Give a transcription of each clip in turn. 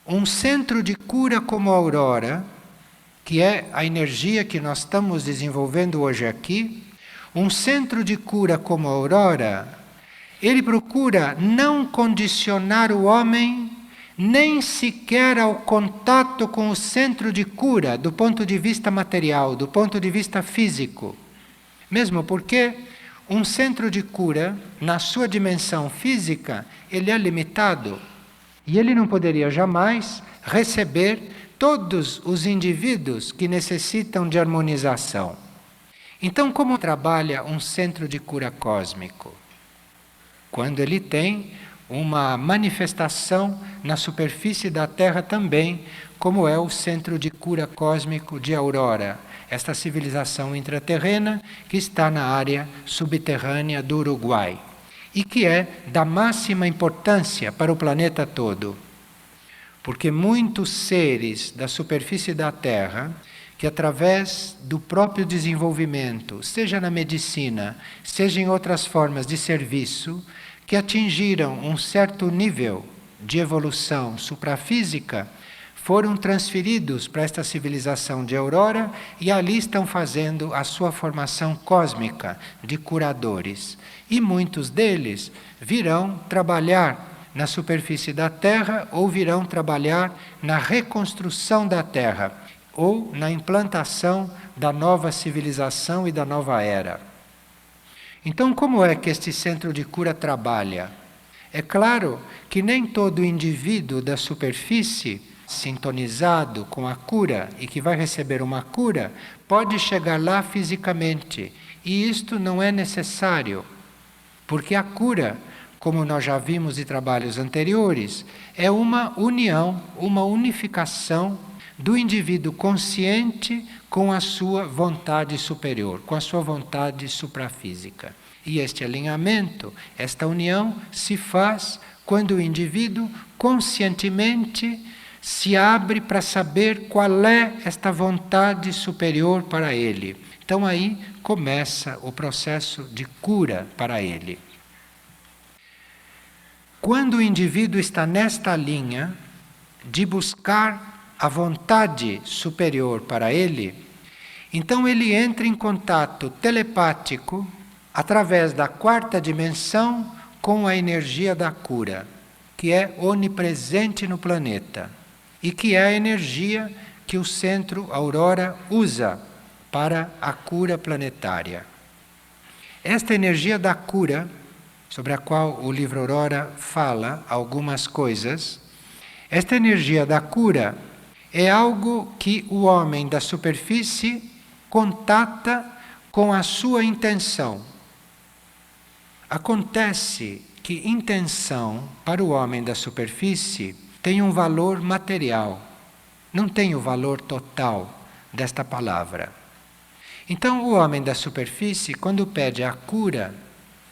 Um centro de cura como a aurora, que é a energia que nós estamos desenvolvendo hoje aqui, um centro de cura como a aurora, ele procura não condicionar o homem nem sequer ao contato com o centro de cura do ponto de vista material, do ponto de vista físico. Mesmo porque um centro de cura, na sua dimensão física, ele é limitado. E ele não poderia jamais receber todos os indivíduos que necessitam de harmonização. Então, como trabalha um centro de cura cósmico? Quando ele tem uma manifestação na superfície da Terra também, como é o centro de cura cósmico de Aurora, esta civilização intraterrena que está na área subterrânea do Uruguai e que é da máxima importância para o planeta todo. Porque muitos seres da superfície da Terra, que através do próprio desenvolvimento, seja na medicina, seja em outras formas de serviço, que atingiram um certo nível de evolução suprafísica, foram transferidos para esta civilização de Aurora e ali estão fazendo a sua formação cósmica de curadores. E muitos deles virão trabalhar na superfície da Terra ou virão trabalhar na reconstrução da Terra ou na implantação da nova civilização e da nova era. Então, como é que este centro de cura trabalha? É claro que nem todo indivíduo da superfície sintonizado com a cura e que vai receber uma cura pode chegar lá fisicamente. E isto não é necessário, porque a cura, como nós já vimos em trabalhos anteriores, é uma união, uma unificação do indivíduo consciente com a sua vontade superior, com a sua vontade suprafísica. E este alinhamento, esta união, se faz quando o indivíduo conscientemente se abre para saber qual é esta vontade superior para ele. Então aí começa o processo de cura para ele. Quando o indivíduo está nesta linha de buscar a vontade superior para ele, então ele entra em contato telepático através da quarta dimensão com a energia da cura, que é onipresente no planeta e que é a energia que o centro Aurora usa para a cura planetária. Esta energia da cura, sobre a qual o livro Aurora fala algumas coisas, esta energia da cura é algo que o homem da superfície contata com a sua intenção. Acontece que intenção para o homem da superfície tem um valor material, não tem o valor total desta palavra. Então o homem da superfície, quando pede a cura,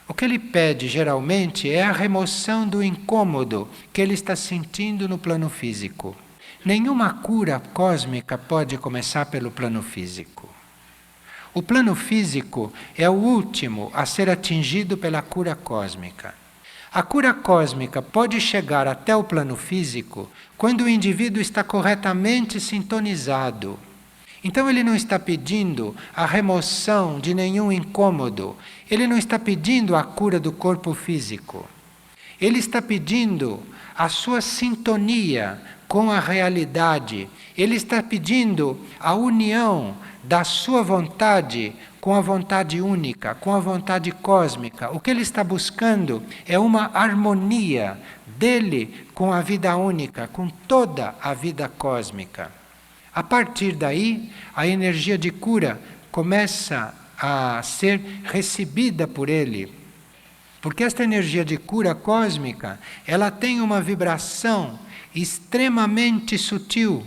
o que ele pede geralmente é a remoção do incômodo que ele está sentindo no plano físico. Nenhuma cura cósmica pode começar pelo plano físico. O plano físico é o último a ser atingido pela cura cósmica. A cura cósmica pode chegar até o plano físico quando o indivíduo está corretamente sintonizado. Então ele não está pedindo a remoção de nenhum incômodo, ele não está pedindo a cura do corpo físico. Ele está pedindo a sua sintonia com a realidade. Ele está pedindo a união da sua vontade com a vontade única, com a vontade cósmica. O que ele está buscando é uma harmonia dele com a vida única, com toda a vida cósmica. A partir daí, a energia de cura começa a ser recebida por ele. Porque esta energia de cura cósmica, ela tem uma vibração extremamente sutil.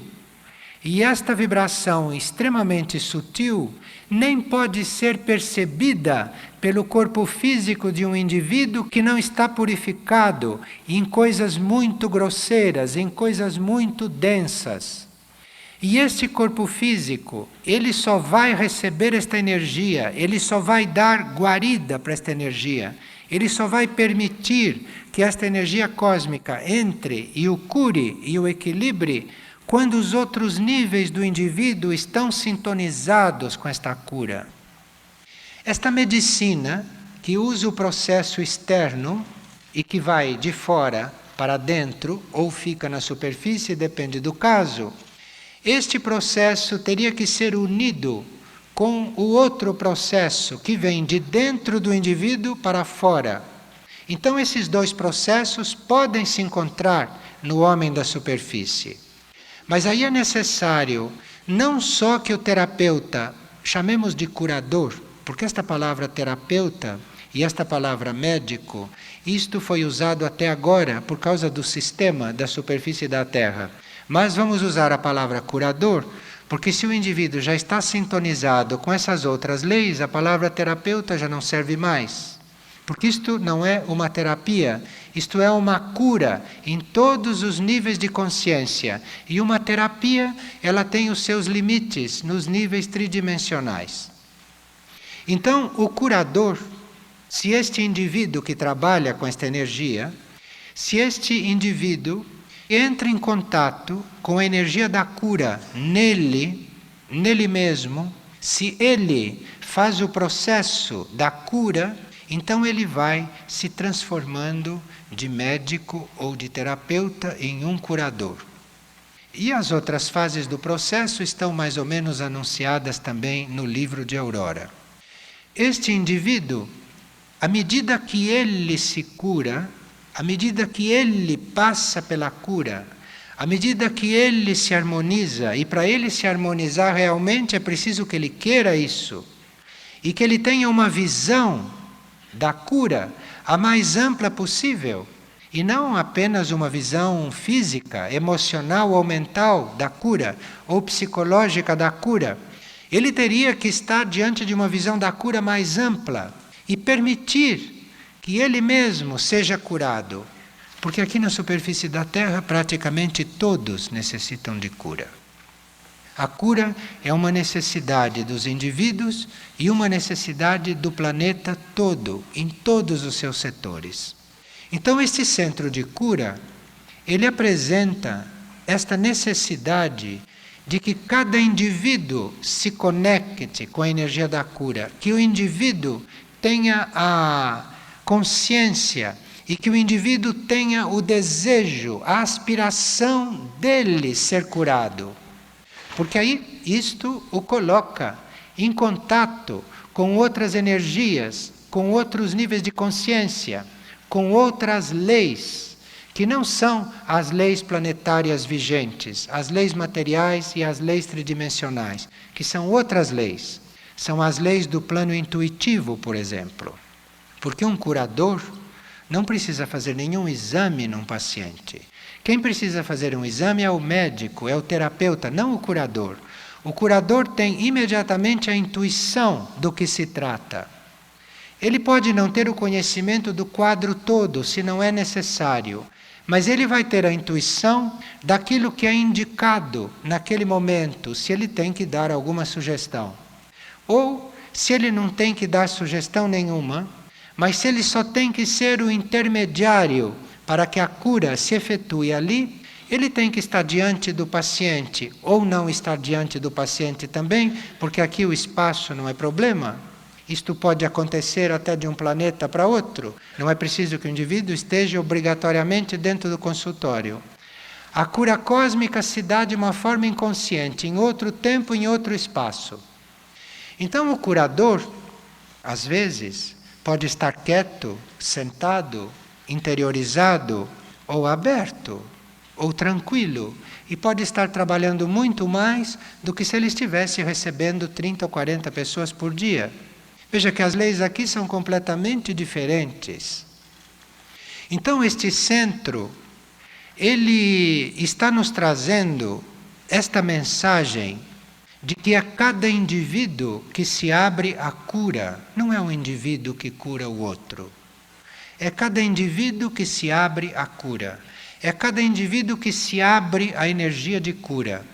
E esta vibração extremamente sutil nem pode ser percebida pelo corpo físico de um indivíduo que não está purificado em coisas muito grosseiras, em coisas muito densas. E este corpo físico, ele só vai receber esta energia, ele só vai dar guarida para esta energia, ele só vai permitir que esta energia cósmica entre e o cure e o equilibre quando os outros níveis do indivíduo estão sintonizados com esta cura. Esta medicina, que usa o processo externo e que vai de fora para dentro ou fica na superfície, depende do caso, este processo teria que ser unido com o outro processo que vem de dentro do indivíduo para fora. Então esses dois processos podem se encontrar no homem da superfície. Mas aí é necessário não só que o terapeuta, chamemos de curador, porque esta palavra terapeuta e esta palavra médico, isto foi usado até agora por causa do sistema da superfície da Terra. Mas vamos usar a palavra curador, porque se o indivíduo já está sintonizado com essas outras leis, a palavra terapeuta já não serve mais. Porque isto não é uma terapia, isto é uma cura em todos os níveis de consciência. E uma terapia, ela tem os seus limites nos níveis tridimensionais. Então, o curador, se este indivíduo que trabalha com esta energia, se este indivíduo entra em contato com a energia da cura nele mesmo, se ele faz o processo da cura, então ele vai se transformando de médico ou de terapeuta em um curador. E as outras fases do processo estão mais ou menos anunciadas também no livro de Aurora. Este indivíduo, à medida que ele se cura, à medida que ele passa pela cura, à medida que ele se harmoniza, e para ele se harmonizar realmente é preciso que ele queira isso, e que ele tenha uma visão da cura a mais ampla possível, e não apenas uma visão física, emocional ou mental da cura, ou psicológica da cura. Ele teria que estar diante de uma visão da cura mais ampla e permitir que ele mesmo seja curado. Porque aqui na superfície da Terra praticamente todos necessitam de cura. A cura é uma necessidade dos indivíduos e uma necessidade do planeta todo, em todos os seus setores. Então este centro de cura, ele apresenta esta necessidade de que cada indivíduo se conecte com a energia da cura, que o indivíduo tenha a consciência e que o indivíduo tenha o desejo, a aspiração dele ser curado. Porque aí isto o coloca em contato com outras energias, com outros níveis de consciência, com outras leis, que não são as leis planetárias vigentes, as leis materiais e as leis tridimensionais, que são outras leis. São as leis do plano intuitivo, por exemplo. Porque um curador não precisa fazer nenhum exame num paciente. Quem precisa fazer um exame é o médico, é o terapeuta, não o curador. O curador tem imediatamente a intuição do que se trata. Ele pode não ter o conhecimento do quadro todo, se não é necessário, mas ele vai ter a intuição daquilo que é indicado naquele momento, se ele tem que dar alguma sugestão. Ou, se ele não tem que dar sugestão nenhuma, mas se ele só tem que ser o intermediário para que a cura se efetue ali, ele tem que estar diante do paciente, ou não estar diante do paciente também, porque aqui o espaço não é problema. Isto pode acontecer até de um planeta para outro. Não é preciso que o indivíduo esteja obrigatoriamente dentro do consultório. A cura cósmica se dá de uma forma inconsciente, em outro tempo, em outro espaço. Então o curador, às vezes, pode estar quieto, sentado, interiorizado, ou aberto, ou tranquilo, e pode estar trabalhando muito mais do que se ele estivesse recebendo 30 ou 40 pessoas por dia. Veja que as leis aqui são completamente diferentes. Então este centro, ele está nos trazendo esta mensagem de que é cada indivíduo que se abre à cura, não é um indivíduo que cura o outro. É cada indivíduo que se abre à cura. É cada indivíduo que se abre à energia de cura.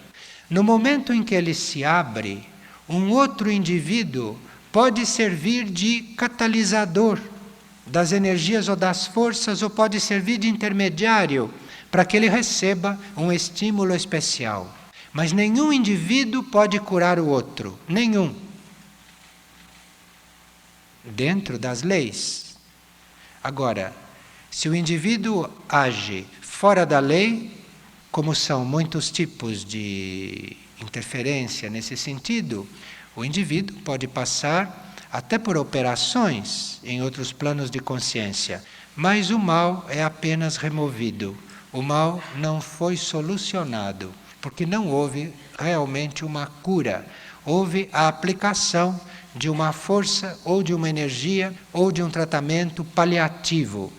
No momento em que ele se abre, um outro indivíduo pode servir de catalisador das energias ou das forças, ou pode servir de intermediário para que ele receba um estímulo especial. Mas nenhum indivíduo pode curar o outro, nenhum. Dentro das leis. Agora, se o indivíduo age fora da lei, como são muitos tipos de interferência nesse sentido, o indivíduo pode passar até por operações em outros planos de consciência, mas o mal é apenas removido. O mal não foi solucionado, porque não houve realmente uma cura. Houve a aplicação de uma força ou de uma energia ou de um tratamento paliativo.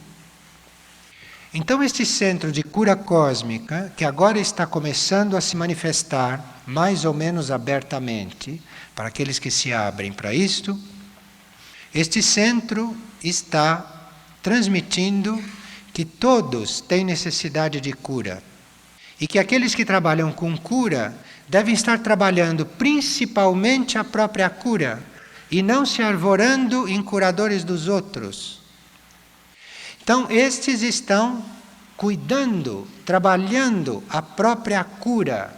Então este centro de cura cósmica, que agora está começando a se manifestar mais ou menos abertamente, para aqueles que se abrem para isto, este centro está transmitindo que todos têm necessidade de cura. E que aqueles que trabalham com cura devem estar trabalhando principalmente a própria cura e não se arvorando em curadores dos outros. Então, estes estão cuidando, trabalhando a própria cura.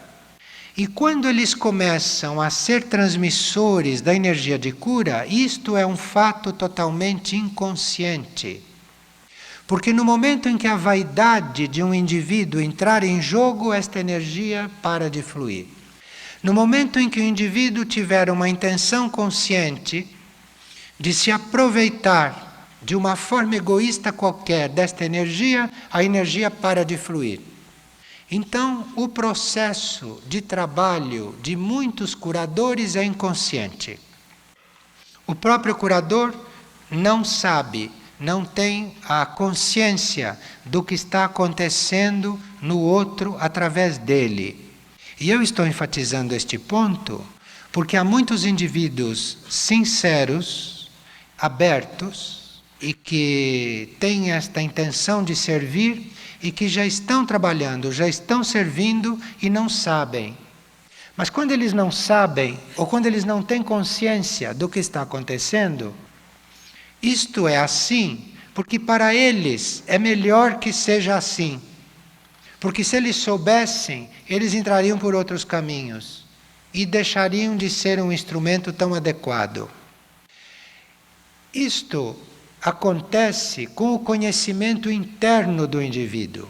E quando eles começam a ser transmissores da energia de cura, isto é um fato totalmente inconsciente. Porque no momento em que a vaidade de um indivíduo entrar em jogo, esta energia para de fluir. No momento em que o indivíduo tiver uma intenção consciente de se aproveitar de uma forma egoísta qualquer desta energia, a energia para de fluir. Então, o processo de trabalho de muitos curadores é inconsciente. O próprio curador não sabe, não tem a consciência do que está acontecendo no outro através dele. E eu estou enfatizando este ponto porque há muitos indivíduos sinceros, abertos, e que têm esta intenção de servir e que já estão trabalhando, já estão servindo e não sabem. Mas quando eles não sabem, ou quando eles não têm consciência do que está acontecendo, isto é assim, porque para eles é melhor que seja assim. Porque se eles soubessem, eles entrariam por outros caminhos e deixariam de ser um instrumento tão adequado. Isto acontece com o conhecimento interno do indivíduo.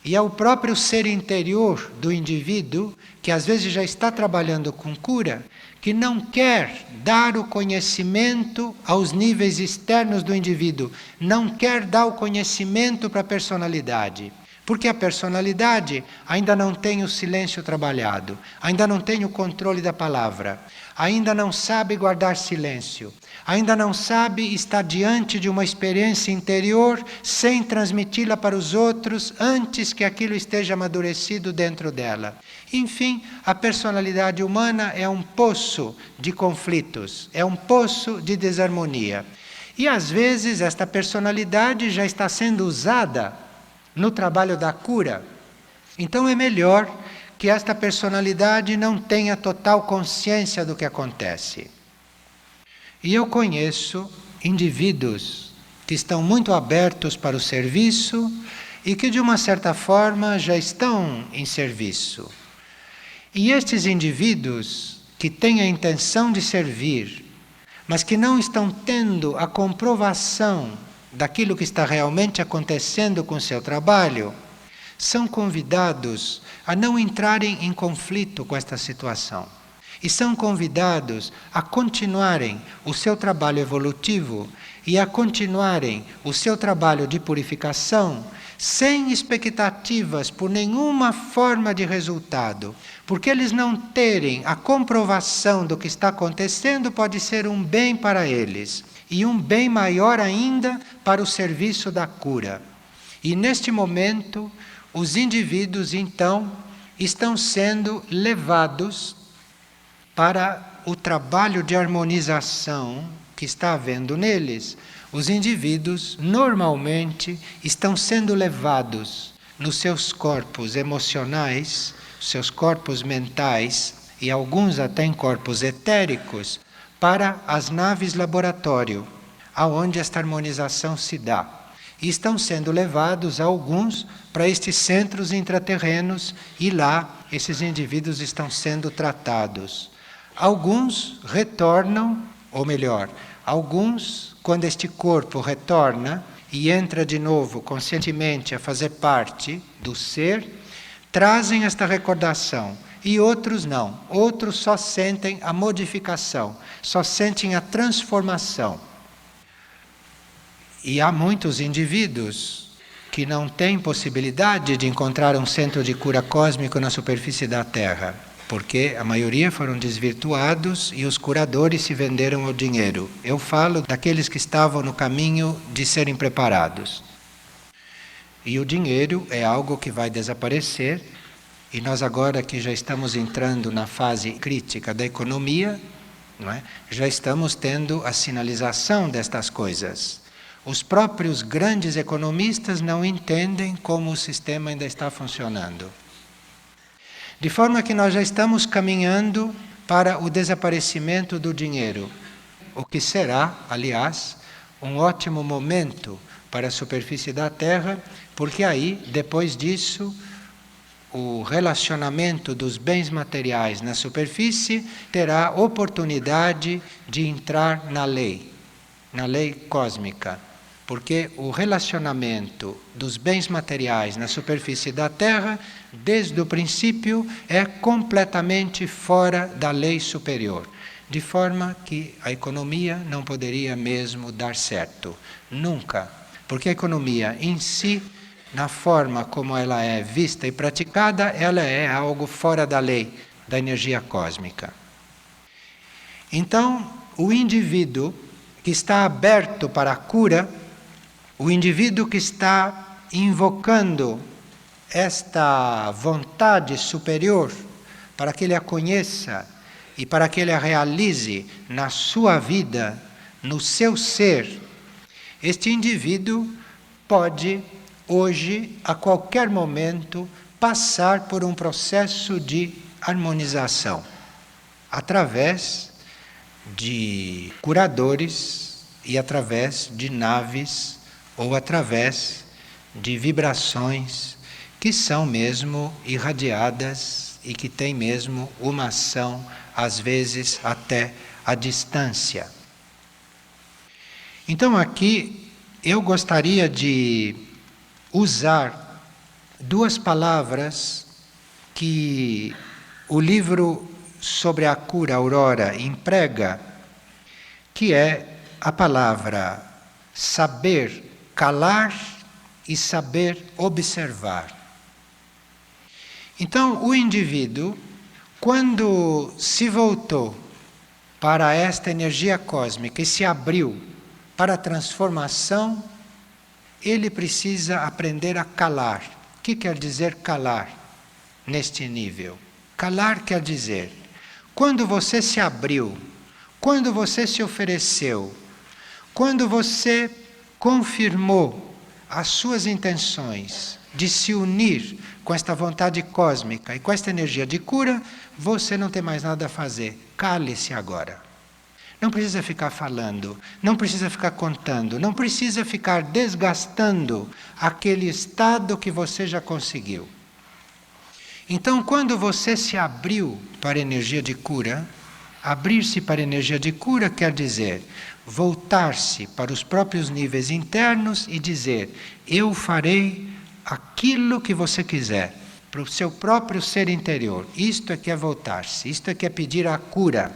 E é o próprio ser interior do indivíduo, que às vezes já está trabalhando com cura, que não quer dar o conhecimento aos níveis externos do indivíduo, não quer dar o conhecimento para a personalidade. Porque a personalidade ainda não tem o silêncio trabalhado, ainda não tem o controle da palavra, ainda não sabe guardar silêncio, ainda não sabe estar diante de uma experiência interior sem transmiti-la para os outros antes que aquilo esteja amadurecido dentro dela. Enfim, a personalidade humana é um poço de conflitos, é um poço de desarmonia. E às vezes esta personalidade já está sendo usada no trabalho da cura. Então é melhor que esta personalidade não tenha total consciência do que acontece. E eu conheço indivíduos que estão muito abertos para o serviço e que de uma certa forma já estão em serviço. E estes indivíduos que têm a intenção de servir, mas que não estão tendo a comprovação daquilo que está realmente acontecendo com o seu trabalho, são convidados a não entrarem em conflito com esta situação. E são convidados a continuarem o seu trabalho evolutivo e a continuarem o seu trabalho de purificação sem expectativas por nenhuma forma de resultado. Porque eles não terem a comprovação do que está acontecendo pode ser um bem para eles. E um bem maior ainda para o serviço da cura. E neste momento, os indivíduos, então, estão sendo levados para o trabalho de harmonização que está havendo neles. Os indivíduos, normalmente, estão sendo levados nos seus corpos emocionais, seus corpos mentais e alguns até em corpos etéricos, para as naves laboratório, aonde esta harmonização se dá. E estão sendo levados alguns para estes centros intraterrenos e lá esses indivíduos estão sendo tratados. Alguns retornam, ou melhor, alguns, quando este corpo retorna e entra de novo conscientemente a fazer parte do ser, trazem esta recordação. E outros não. Outros só sentem a modificação, só sentem a transformação. E há muitos indivíduos que não têm possibilidade de encontrar um centro de cura cósmico na superfície da Terra, porque a maioria foram desvirtuados e os curadores se venderam ao dinheiro. Eu falo daqueles que estavam no caminho de serem preparados. E o dinheiro é algo que vai desaparecer, e nós agora que já estamos entrando na fase crítica da economia, não é? Já estamos tendo a sinalização destas coisas. Os próprios grandes economistas não entendem como o sistema ainda está funcionando. De forma que nós já estamos caminhando para o desaparecimento do dinheiro, o que será, aliás, um ótimo momento para a superfície da Terra, porque aí, depois disso, o relacionamento dos bens materiais na superfície terá oportunidade de entrar na lei cósmica. Porque o relacionamento dos bens materiais na superfície da Terra, desde o princípio, é completamente fora da lei superior. De forma que a economia não poderia mesmo dar certo. Nunca. Porque a economia em si, na forma como ela é vista e praticada, ela é algo fora da lei, da energia cósmica. Então, o indivíduo que está aberto para a cura, o indivíduo que está invocando esta vontade superior para que ele a conheça e para que ele a realize na sua vida, no seu ser, este indivíduo pode, hoje, a qualquer momento, passar por um processo de harmonização através de curadores e através de naves ou através de vibrações que são mesmo irradiadas e que têm mesmo uma ação, às vezes até à distância. Então aqui eu gostaria de usar duas palavras que o livro sobre a cura Aurora emprega, que é a palavra saber calar e saber observar. Então, o indivíduo, quando se voltou para esta energia cósmica e se abriu para a transformação, ele precisa aprender a calar. O que quer dizer calar neste nível? Calar quer dizer, quando você se abriu, quando você se ofereceu, quando você confirmou as suas intenções de se unir com esta vontade cósmica e com esta energia de cura, você não tem mais nada a fazer. Cale-se agora. Não precisa ficar falando, não precisa ficar contando, não precisa ficar desgastando aquele estado que você já conseguiu. Então, quando você se abriu para a energia de cura, abrir-se para a energia de cura quer dizer voltar-se para os próprios níveis internos e dizer: eu farei aquilo que você quiser, para o seu próprio ser interior. Isto é que é voltar-se, isto é que é pedir a cura.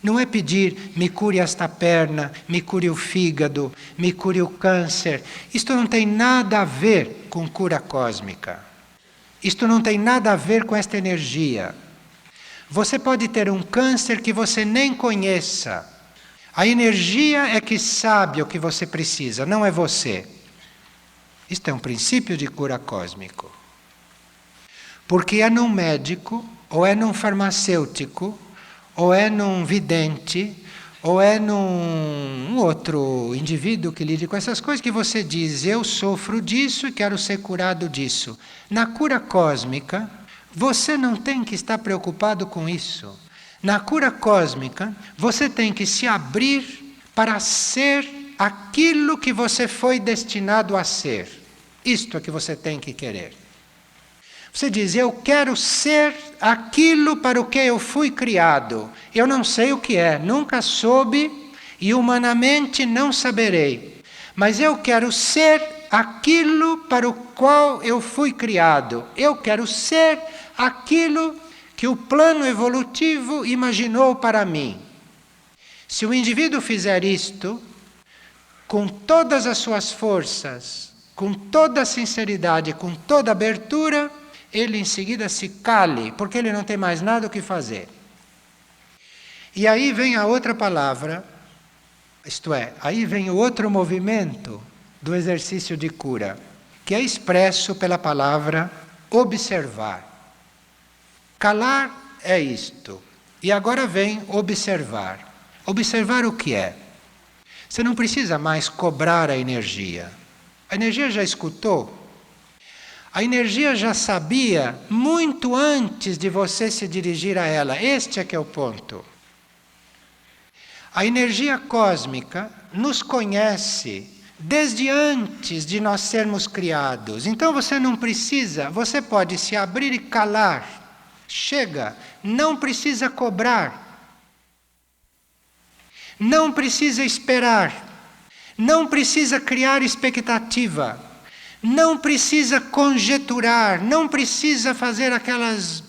Não é pedir, me cure esta perna, me cure o fígado, me cure o câncer. Isto não tem nada a ver com cura cósmica. Isto não tem nada a ver com esta energia. Você pode ter um câncer que você nem conheça. A energia é que sabe o que você precisa, não é você. Isto é um princípio de cura cósmico. Porque é num médico, ou é num farmacêutico, ou é num vidente, ou é num outro indivíduo que lide com essas coisas, que você diz, eu sofro disso e quero ser curado disso. Na cura cósmica, você não tem que estar preocupado com isso. Na cura cósmica, você tem que se abrir para ser aquilo que você foi destinado a ser. Isto é que você tem que querer. Você diz, eu quero ser aquilo para o que eu fui criado. Eu não sei o que é, nunca soube e humanamente não saberei. Mas eu quero ser aquilo para o qual eu fui criado. Eu quero ser aquilo que o plano evolutivo imaginou para mim. Se o indivíduo fizer isto, com todas as suas forças, com toda a sinceridade, com toda a abertura, ele em seguida se cale, porque ele não tem mais nada o que fazer. E aí vem a outra palavra, isto é, aí vem o outro movimento do exercício de cura, que é expresso pela palavra observar. Calar é isto. E agora vem observar. Observar o que é? Você não precisa mais cobrar a energia. A energia já escutou. A energia já sabia muito antes de você se dirigir a ela. Este é que é o ponto. A energia cósmica nos conhece desde antes de nós sermos criados. Então você não precisa, você pode se abrir e calar. Chega, não precisa cobrar. Não precisa esperar. Não precisa criar expectativa. Não precisa conjeturar. Não precisa fazer aquelas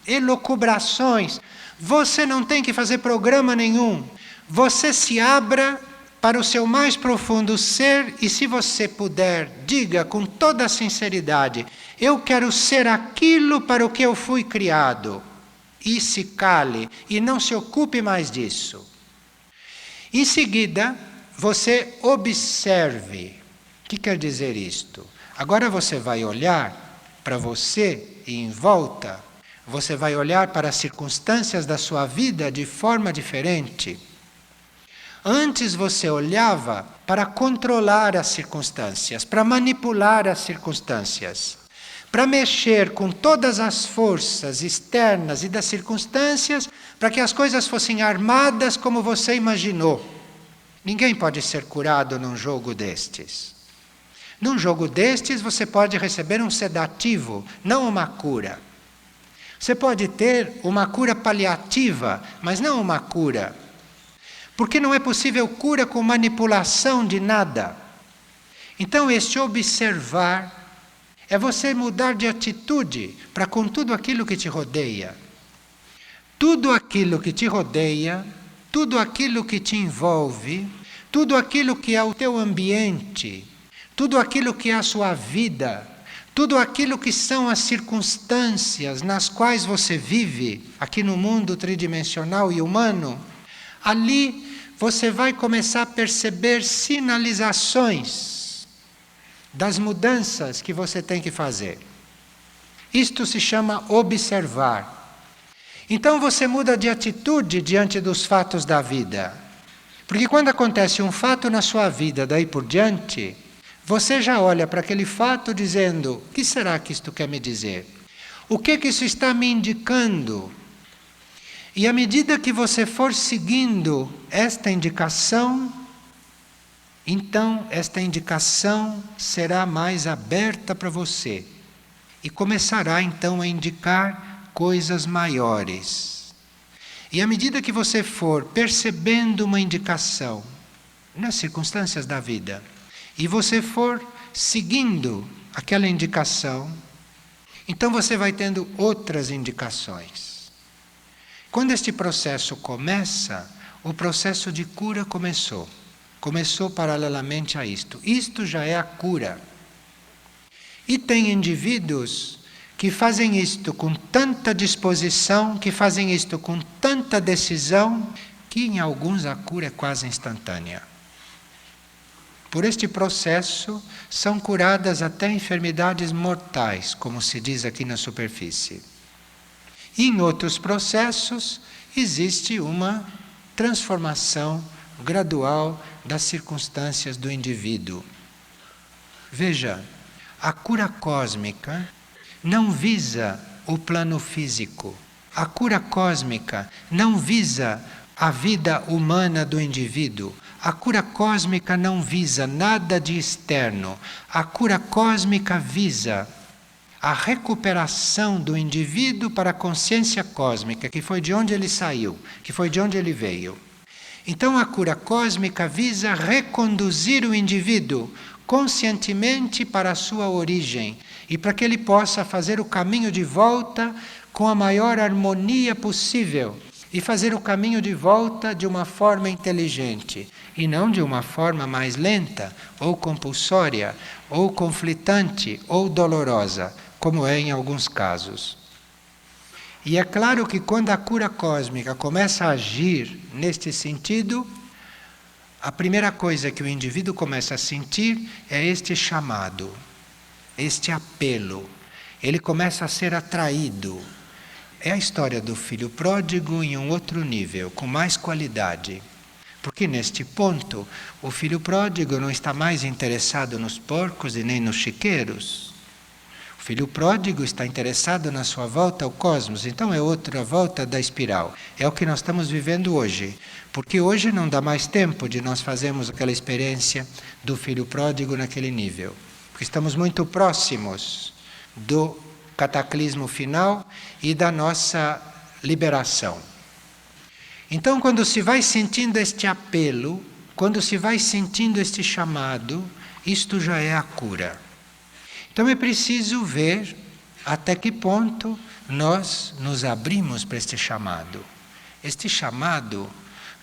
elucubrações. Você não tem que fazer programa nenhum. Você se abra para o seu mais profundo ser e, se você puder, diga com toda a sinceridade: eu quero ser aquilo para o que eu fui criado. E se cale e não se ocupe mais disso. Em seguida, você observe. O que quer dizer isto? Agora você vai olhar para você e em volta. Você vai olhar para as circunstâncias da sua vida de forma diferente. Antes você olhava para controlar as circunstâncias, para manipular as circunstâncias, para mexer com todas as forças externas e das circunstâncias, para que as coisas fossem armadas como você imaginou. Ninguém pode ser curado num jogo destes. Num jogo destes você pode receber um sedativo, não uma cura. Você pode ter uma cura paliativa, mas não uma cura. Porque não é possível cura com manipulação de nada. Então, este observar é você mudar de atitude para com tudo aquilo que te rodeia. Tudo aquilo que te rodeia, tudo aquilo que te envolve, tudo aquilo que é o teu ambiente, tudo aquilo que é a sua vida, tudo aquilo que são as circunstâncias nas quais você vive, aqui no mundo tridimensional e humano, ali você vai começar a perceber sinalizações das mudanças que você tem que fazer. Isto se chama observar. Então você muda de atitude diante dos fatos da vida. Porque quando acontece um fato na sua vida, daí por diante, você já olha para aquele fato dizendo: o que será que isto quer me dizer? O que isso está me indicando? E à medida que você for seguindo esta indicação, então esta indicação será mais aberta para você. E começará então a indicar coisas maiores. E à medida que você for percebendo uma indicação nas circunstâncias da vida, e você for seguindo aquela indicação, então você vai tendo outras indicações. Quando este processo começa, o processo de cura começou. Começou paralelamente a isto. Isto já é a cura. E tem indivíduos que fazem isto com tanta disposição, que fazem isto com tanta decisão, que em alguns a cura é quase instantânea. Por este processo, são curadas até enfermidades mortais, como se diz aqui na superfície. E em outros processos, existe uma transformação gradual das circunstâncias do indivíduo. Veja, a cura cósmica não visa o plano físico. A cura cósmica não visa a vida humana do indivíduo. a cura cósmica não visa nada de externo. A cura cósmica visa a recuperação do indivíduo para a consciência cósmica, que foi de onde ele saiu, que foi de onde ele veio. Então a cura cósmica visa reconduzir o indivíduo conscientemente para a sua origem e para que ele possa fazer o caminho de volta com a maior harmonia possível e fazer o caminho de volta de uma forma inteligente e não de uma forma mais lenta ou compulsória ou conflitante ou dolorosa, como é em alguns casos. E é claro que quando a cura cósmica começa a agir neste sentido, a primeira coisa que o indivíduo começa a sentir é este chamado, este apelo. Ele começa a ser atraído. É a história do filho pródigo em um outro nível, com mais qualidade. Porque neste ponto, o filho pródigo não está mais interessado nos porcos e nem nos chiqueiros. O filho pródigo está interessado na sua volta ao cosmos, então é outra volta da espiral. É o que nós estamos vivendo hoje. Porque hoje não dá mais tempo de nós fazermos aquela experiência do filho pródigo naquele nível. Porque estamos muito próximos do cataclismo final e da nossa liberação. Então, quando se vai sentindo este apelo, quando se vai sentindo este chamado, isto já é a cura. Então é preciso ver até que ponto nós nos abrimos para este chamado. Este chamado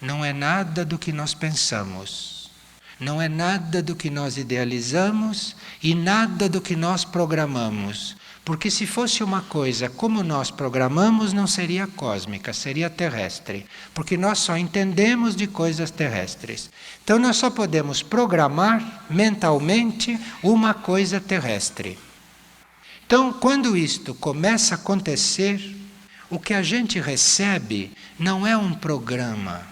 não é nada do que nós pensamos, não é nada do que nós idealizamos e nada do que nós programamos. Porque se fosse uma coisa como nós programamos, não seria cósmica, seria terrestre. Porque nós só entendemos de coisas terrestres. Então nós só podemos programar mentalmente uma coisa terrestre. Então, quando isto começa a acontecer, o que a gente recebe não é um programa.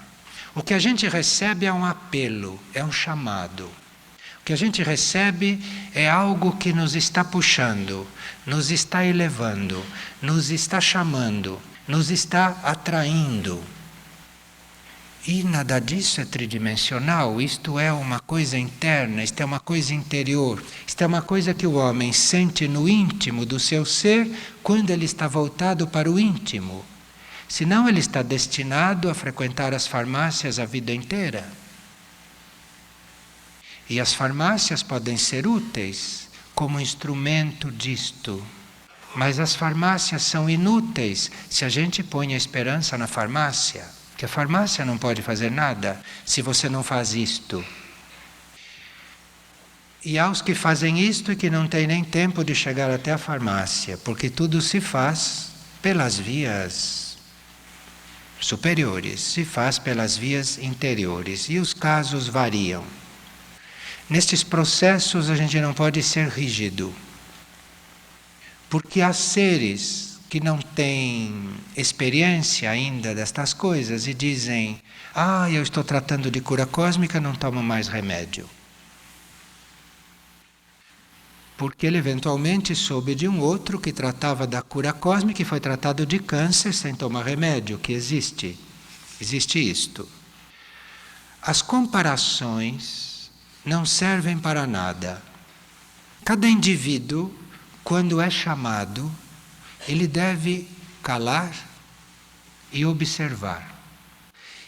O que a gente recebe é um apelo, é um chamado. O que a gente recebe é algo que nos está puxando, nos está elevando, nos está chamando, nos está atraindo. E nada disso é tridimensional, isto é uma coisa interna, isto é uma coisa interior, isto é uma coisa que o homem sente no íntimo do seu ser quando ele está voltado para o íntimo. Senão ele está destinado a frequentar as farmácias a vida inteira. E as farmácias podem ser úteis como instrumento disto. Mas as farmácias são inúteis se a gente põe a esperança na farmácia. Que a farmácia não pode fazer nada se você não faz isto. E há os que fazem isto e que não têm nem tempo de chegar até a farmácia, porque tudo se faz pelas vias superiores, se faz pelas vias interiores. E os casos variam. Nestes processos a gente não pode ser rígido, porque há seres que não têm experiência ainda destas coisas e dizem: eu estou tratando de cura cósmica, não tomo mais remédio. Porque ele eventualmente soube de um outro que tratava da cura cósmica e foi tratado de câncer sem tomar remédio, que existe. Existe isto. As comparações não servem para nada. Cada indivíduo, quando é chamado, ele deve calar e observar.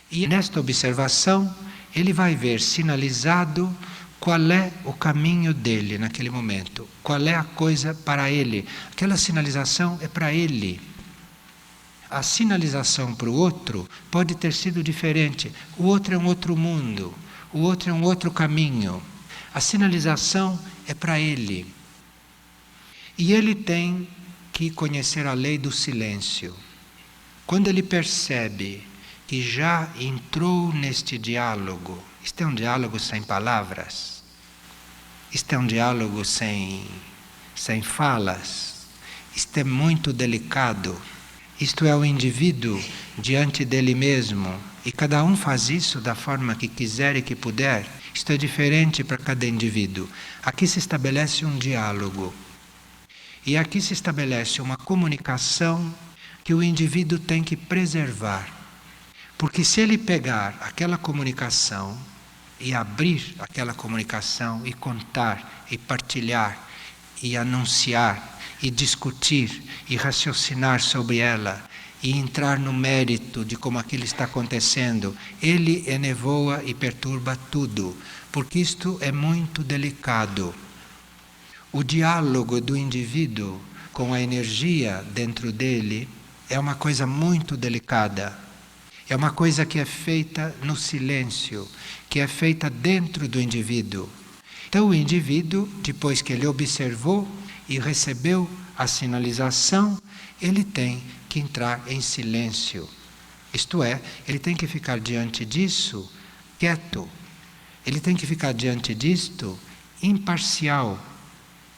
E nesta observação, ele vai ver sinalizado qual é o caminho dele naquele momento, qual é a coisa para ele. Aquela sinalização é para ele. A sinalização para o outro pode ter sido diferente. O outro é um outro mundo. O outro é um outro caminho. A sinalização é para ele. E ele tem que conhecer a lei do silêncio. Quando ele percebe que já entrou neste diálogo, isto é um diálogo sem palavras, isto é um diálogo sem falas, isto é muito delicado, isto é o indivíduo diante dele mesmo, e cada um faz isso da forma que quiser e que puder. Isto é diferente para cada indivíduo. Aqui se estabelece um diálogo. E aqui se estabelece uma comunicação que o indivíduo tem que preservar. Porque se ele pegar aquela comunicação e abrir aquela comunicação e contar e partilhar e anunciar e discutir e raciocinar sobre ela e entrar no mérito de como aquilo está acontecendo, ele enevoa e perturba tudo, porque isto é muito delicado. O diálogo do indivíduo com a energia dentro dele é uma coisa muito delicada. É uma coisa que é feita no silêncio, que é feita dentro do indivíduo. Então o indivíduo, depois que ele observou e recebeu a sinalização, ele tem que entrar em silêncio. Isto é, ele tem que ficar diante disso quieto. Ele tem que ficar diante disto imparcial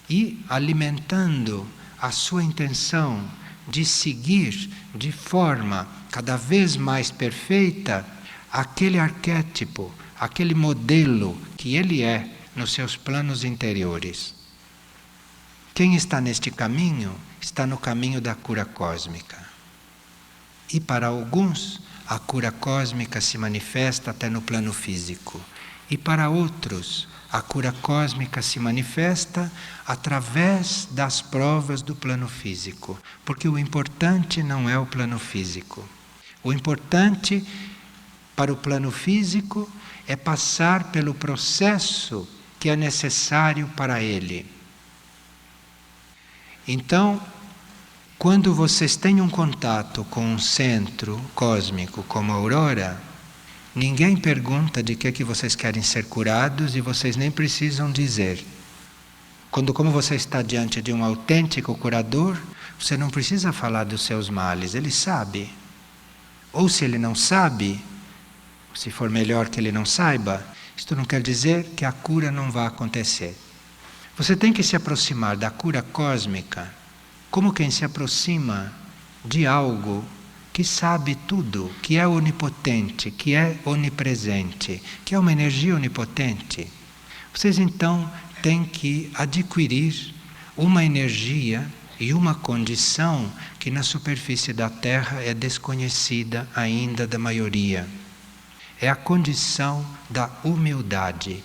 e alimentando a sua intenção de seguir de forma cada vez mais perfeita aquele arquétipo, aquele modelo que ele é nos seus planos interiores. Quem está neste caminho, está no caminho da cura cósmica. E para alguns, a cura cósmica se manifesta até no plano físico. E para outros, a cura cósmica se manifesta através das provas do plano físico. Porque o importante não é o plano físico. O importante para o plano físico é passar pelo processo que é necessário para ele. Então, quando vocês têm um contato com um centro cósmico como a aurora, ninguém pergunta de que vocês querem ser curados e vocês nem precisam dizer. Como você está diante de um autêntico curador, você não precisa falar dos seus males, ele sabe. Ou se ele não sabe, se for melhor que ele não saiba, isto não quer dizer que a cura não vá acontecer. Você tem que se aproximar da cura cósmica como quem se aproxima de algo que sabe tudo, que é onipotente, que é onipresente, que é uma energia onipotente. Vocês então têm que adquirir uma energia e uma condição que na superfície da Terra é desconhecida ainda da maioria. É a condição da humildade.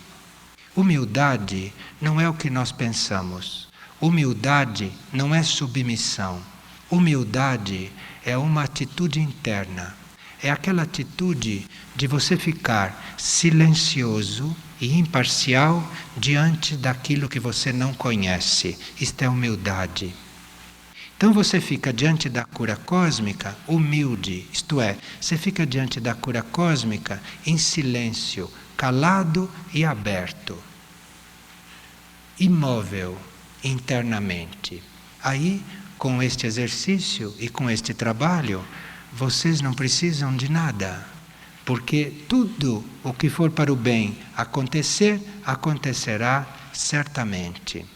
Humildade não é o que nós pensamos. Humildade não é submissão. Humildade é uma atitude interna. É aquela atitude de você ficar silencioso e imparcial diante daquilo que você não conhece. Isto é humildade. Então você fica diante da cura cósmica humilde, isto é, você fica diante da cura cósmica em silêncio, calado e aberto, imóvel internamente. Aí, com este exercício e com este trabalho, vocês não precisam de nada, porque tudo o que for para o bem acontecer, acontecerá certamente.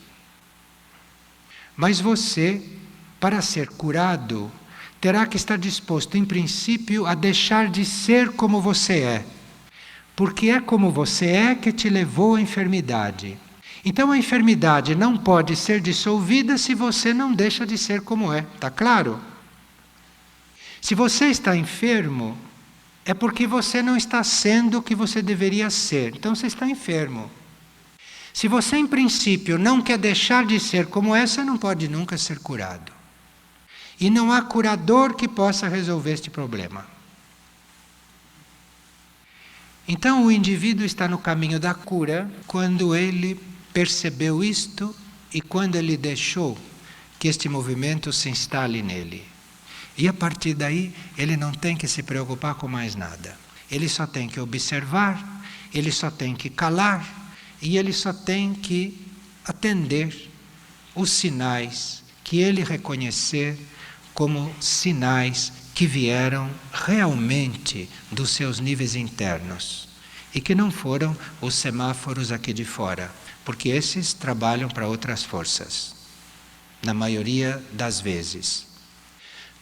Mas você, para ser curado, terá que estar disposto, em princípio, a deixar de ser como você é. Porque é como você é que te levou à enfermidade. Então a enfermidade não pode ser dissolvida se você não deixa de ser como é. Está claro? Se você está enfermo, é porque você não está sendo o que você deveria ser. Então você está enfermo. Se você, em princípio, não quer deixar de ser como é, você não pode nunca ser curado. E não há curador que possa resolver este problema. Então o indivíduo está no caminho da cura quando ele percebeu isto e quando ele deixou que este movimento se instale nele. E a partir daí ele não tem que se preocupar com mais nada. Ele só tem que observar, ele só tem que calar e ele só tem que atender os sinais que ele reconhecer como sinais que vieram realmente dos seus níveis internos e que não foram os semáforos aqui de fora, porque esses trabalham para outras forças, na maioria das vezes.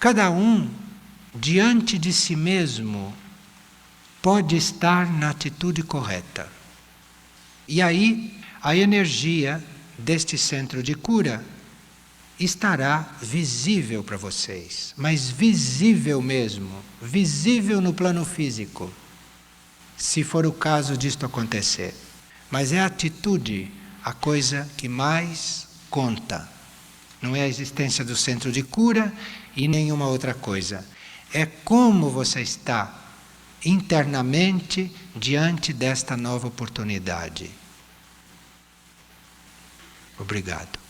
Cada um, diante de si mesmo, pode estar na atitude correta. E aí, a energia deste centro de cura estará visível para vocês, mas visível mesmo, visível no plano físico. se for o caso disto acontecer. Mas é a atitude a coisa que mais conta. Não é a existência do centro de cura e nenhuma outra coisa. É como você está internamente diante desta nova oportunidade. Obrigado.